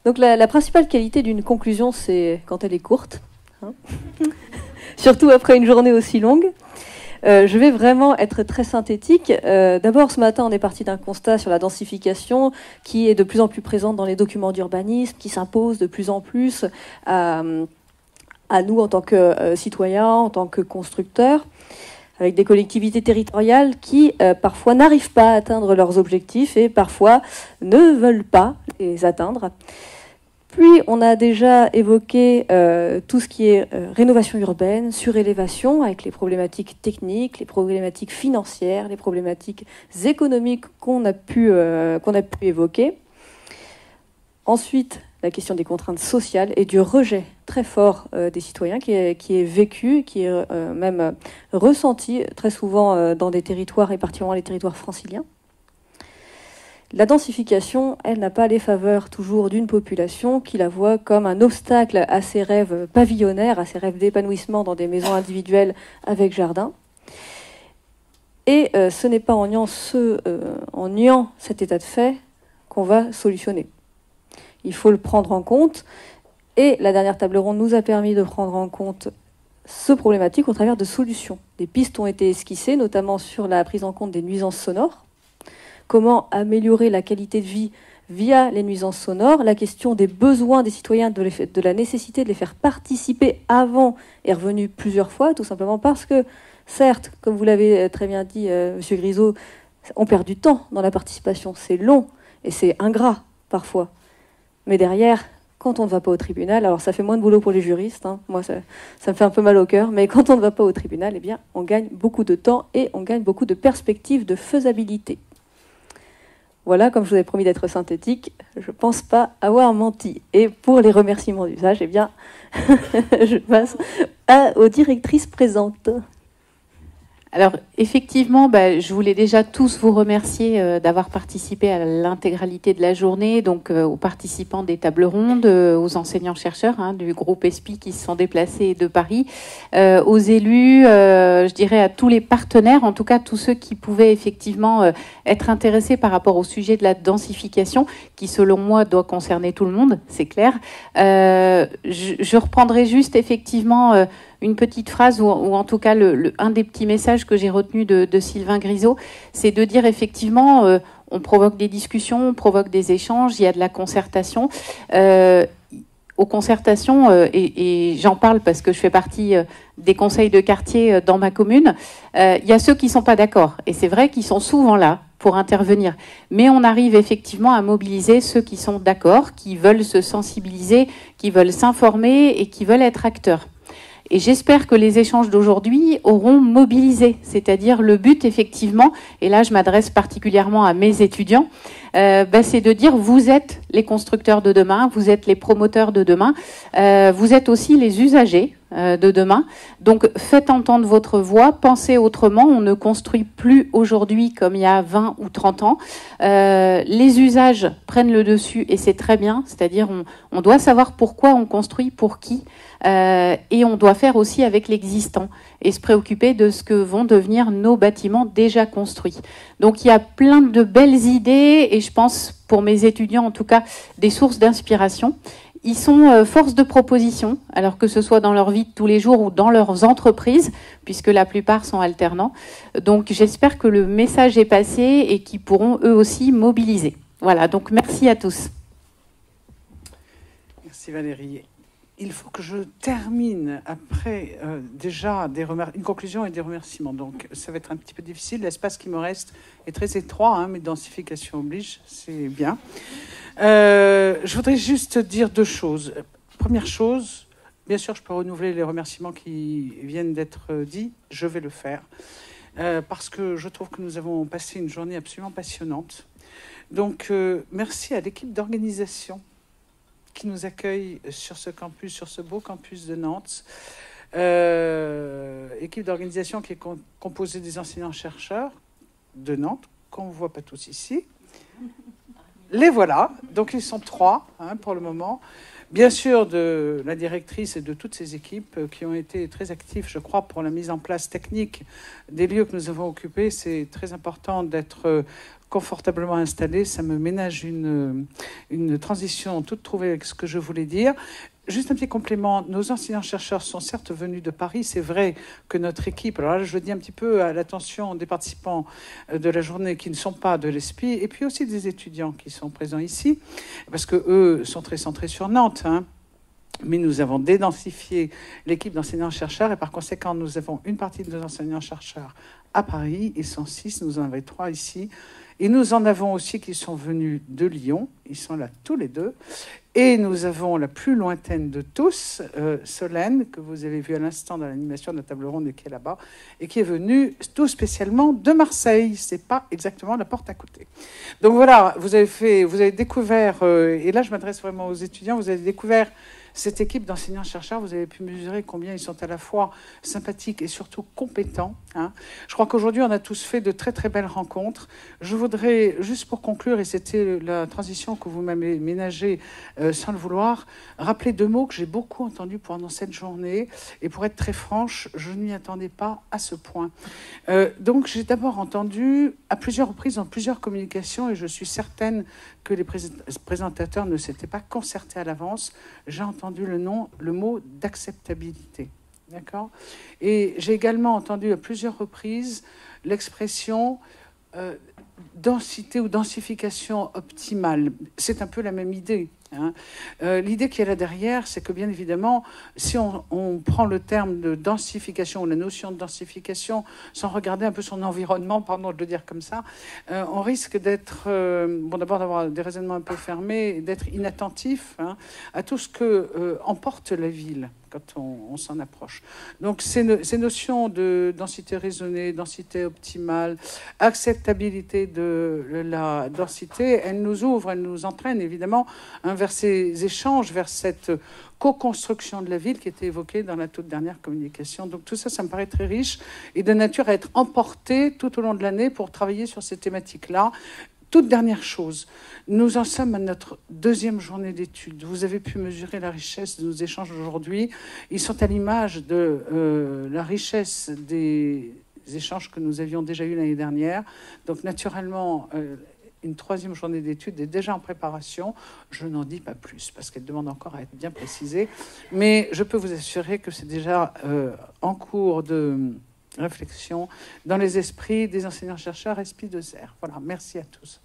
Donc la principale qualité d'une conclusion, c'est quand elle est courte, hein. Surtout après une journée aussi longue. Je vais vraiment être très synthétique. D'abord, ce matin, on est parti d'un constat sur la densification qui est de plus en plus présente dans les documents d'urbanisme, qui s'impose de plus en plus à nous en tant que citoyens, en tant que constructeurs, avec des collectivités territoriales qui parfois n'arrivent pas à atteindre leurs objectifs et parfois ne veulent pas les atteindre. Puis, on a déjà évoqué tout ce qui est rénovation urbaine, surélévation, avec les problématiques techniques, les problématiques financières, les problématiques économiques qu'on a pu évoquer. Ensuite, la question des contraintes sociales et du rejet très fort des citoyens qui est vécu, qui est même ressenti très souvent dans des territoires, et particulièrement les territoires franciliens. La densification, elle n'a pas les faveurs toujours d'une population qui la voit comme un obstacle à ses rêves pavillonnaires, à ses rêves d'épanouissement dans des maisons individuelles avec jardin. Et ce n'est pas en niant cet état de fait qu'on va solutionner. Il faut le prendre en compte. Et la dernière table ronde nous a permis de prendre en compte ce problématique au travers de solutions. Des pistes ont été esquissées, notamment sur la prise en compte des nuisances sonores. Comment améliorer la qualité de vie via les nuisances sonores. La question des besoins des citoyens, de la nécessité de les faire participer avant est revenue plusieurs fois, tout simplement parce que, certes, comme vous l'avez très bien dit, Monsieur Grisot, on perd du temps dans la participation. C'est long et c'est ingrat, parfois. Mais derrière, quand on ne va pas au tribunal, alors ça fait moins de boulot pour les juristes, hein, moi ça me fait un peu mal au cœur, mais quand on ne va pas au tribunal, eh bien, on gagne beaucoup de temps et on gagne beaucoup de perspectives de faisabilité. Voilà, comme je vous avais promis d'être synthétique, je ne pense pas avoir menti. Et pour les remerciements d'usage, eh bien, je passe aux directrices présentes. Alors, effectivement, je voulais déjà tous vous remercier d'avoir participé à l'intégralité de la journée, donc aux participants des tables rondes, aux enseignants-chercheurs du groupe ESPI qui se sont déplacés de Paris, aux élus, je dirais à tous les partenaires, en tout cas tous ceux qui pouvaient effectivement être intéressés par rapport au sujet de la densification, qui selon moi doit concerner tout le monde, c'est clair. Je reprendrai juste effectivement une petite phrase, ou en tout cas un des petits messages que j'ai retenu de Sylvain Grisot, c'est de dire effectivement, on provoque des discussions, on provoque des échanges, il y a de la concertation. Aux concertations, et j'en parle parce que je fais partie des conseils de quartier dans ma commune, il y a ceux qui ne sont pas d'accord. Et c'est vrai qu'ils sont souvent là pour intervenir. Mais on arrive effectivement à mobiliser ceux qui sont d'accord, qui veulent se sensibiliser, qui veulent s'informer et qui veulent être acteurs. Et j'espère que les échanges d'aujourd'hui auront mobilisé, c'est-à-dire le but effectivement, et là je m'adresse particulièrement à mes étudiants, c'est de dire vous êtes les constructeurs de demain, vous êtes les promoteurs de demain, vous êtes aussi les usagers de demain. Donc faites entendre votre voix, pensez autrement, on ne construit plus aujourd'hui comme il y a 20 ou 30 ans. Les usages prennent le dessus et c'est très bien, c'est-à-dire on doit savoir pourquoi on construit, pour qui, et on doit faire aussi avec l'existant et se préoccuper de ce que vont devenir nos bâtiments déjà construits. Donc il y a plein de belles idées et je pense pour mes étudiants en tout cas des sources d'inspiration. Ils sont force de proposition, alors que ce soit dans leur vie de tous les jours ou dans leurs entreprises, puisque la plupart sont alternants. Donc j'espère que le message est passé et qu'ils pourront eux aussi mobiliser. Voilà, donc merci à tous. Merci Valérie. Il faut que je termine après déjà une conclusion et des remerciements. Donc ça va être un petit peu difficile. L'espace qui me reste est très étroit, mais densification oblige, c'est bien. Je voudrais juste dire deux choses. Première chose, bien sûr, je peux renouveler les remerciements qui viennent d'être dits. Je vais le faire parce que je trouve que nous avons passé une journée absolument passionnante. Donc, merci à l'équipe d'organisation qui nous accueille sur ce campus, sur ce beau campus de Nantes. Équipe d'organisation qui est composée des enseignants-chercheurs de Nantes, qu'on ne voit pas tous ici. Les voilà, donc ils sont 3 pour le moment. Bien sûr, de la directrice et de toutes ces équipes qui ont été très actives, je crois, pour la mise en place technique des lieux que nous avons occupés. C'est très important d'être confortablement installée. Ça me ménage une transition toute trouvée avec ce que je voulais dire. Juste un petit complément, nos enseignants-chercheurs sont certes venus de Paris, c'est vrai que notre équipe, alors là je le dis un petit peu à l'attention des participants de la journée qui ne sont pas de l'ESPI, et puis aussi des étudiants qui sont présents ici, parce qu'eux sont très centrés sur Nantes, hein. Mais nous avons dédensifié l'équipe d'enseignants-chercheurs et par conséquent nous avons une partie de nos enseignants-chercheurs à Paris, ils sont 6, nous en avons 3 ici. Et nous en avons aussi qui sont venus de Lyon, ils sont là tous les deux. Et nous avons la plus lointaine de tous, Solène, que vous avez vu à l'instant dans l'animation de la table ronde et qui est là-bas, et qui est venue tout spécialement de Marseille. C'est pas exactement la porte à côté. Donc voilà, vous avez découvert, et là je m'adresse vraiment aux étudiants, vous avez découvert cette équipe d'enseignants-chercheurs, vous avez pu mesurer combien ils sont à la fois sympathiques et surtout compétents, hein. Je crois qu'aujourd'hui, on a tous fait de très très belles rencontres. Je voudrais, juste pour conclure, et c'était la transition que vous m'avez ménagée sans le vouloir, rappeler 2 mots que j'ai beaucoup entendus pendant cette journée. Et pour être très franche, je ne m'y attendais pas à ce point. Donc j'ai d'abord entendu à plusieurs reprises, dans plusieurs communications, et je suis certaine que les présentateurs ne s'étaient pas concertés à l'avance, j'ai entendu le mot d'acceptabilité. D'accord ? Et j'ai également entendu à plusieurs reprises l'expression densité ou densification optimale. C'est un peu la même idée, hein. L'idée qui est là derrière, c'est que bien évidemment, si on prend le terme de densification ou la notion de densification sans regarder un peu son environnement, pardon de le dire comme ça, on risque d'être, bon d'abord d'avoir des raisonnements un peu fermés, d'être inattentif, hein, à tout ce que emporte la ville quand on s'en approche. Donc ces notions de densité raisonnée, densité optimale, acceptabilité de la densité, elles nous ouvrent, elles nous entraînent évidemment vers ces échanges, vers cette co-construction de la ville qui était évoquée dans la toute dernière communication. Donc tout ça, ça me paraît très riche et de nature à être emporté tout au long de l'année pour travailler sur ces thématiques-là. Toute dernière chose, nous en sommes à notre 2e journée d'études. Vous avez pu mesurer la richesse de nos échanges aujourd'hui. Ils sont à l'image de la richesse des échanges que nous avions déjà eus l'année dernière. Donc naturellement, une 3e journée d'études est déjà en préparation. Je n'en dis pas plus parce qu'elle demande encore à être bien précisée. Mais je peux vous assurer que c'est déjà en cours de réflexion dans les esprits des enseignants-chercheurs SPI2R. Voilà, merci à tous.